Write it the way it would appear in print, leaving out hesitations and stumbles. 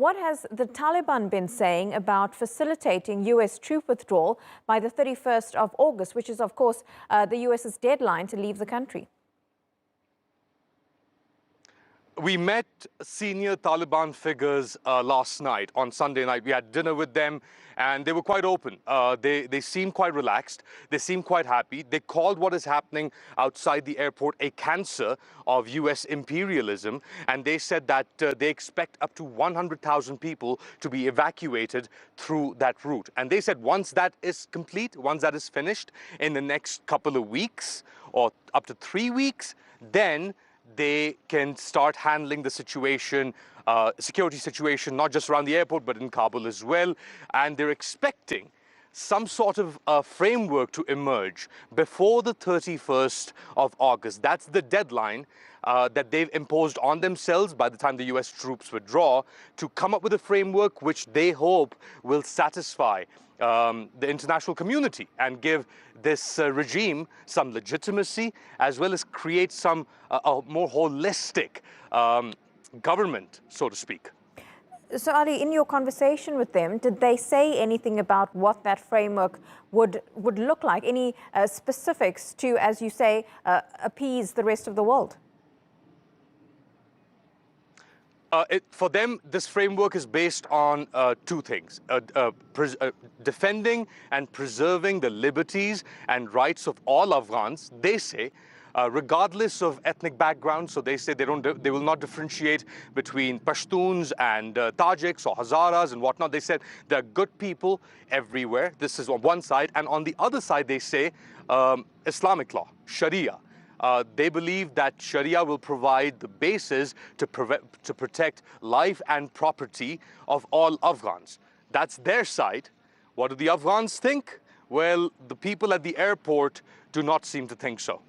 What has the Taliban been saying about facilitating U.S. troop withdrawal by the 31st of August, which is, of course, the U.S.'s deadline to leave the country? We met senior Taliban figures last night, on Sunday night. We had dinner with them, and they were quite open. They seemed quite relaxed. They seemed quite happy. They called what is happening outside the airport a cancer of U.S. imperialism, and they said that they expect up to 100,000 people to be evacuated through that route. And they said once that is complete, once that is finished in the next couple of weeks or up to 3 weeks, then they can start handling the situation, security situation, not just around the airport, but in Kabul as well. And they're expecting some sort of framework to emerge before the 31st of August. That's the deadline that they've imposed on themselves by the time the US troops withdraw, to come up with a framework which they hope will satisfy the international community and give this regime some legitimacy, as well as create some a more holistic government, so to speak. So, Ali, in your conversation with them, did they say anything about what that framework would look like? Any specifics to, as you say, appease the rest of the world? For them, this framework is based on two things: defending and preserving the liberties and rights of all Afghans, they say, regardless of ethnic background. So they say they will not differentiate between Pashtuns and Tajiks or Hazaras and whatnot. They said there are good people everywhere. This is on one side. And on the other side, they say Islamic law, Sharia. They believe that Sharia will provide the basis to protect life and property of all Afghans. That's their side. What do the Afghans think? Well, the people at the airport do not seem to think so.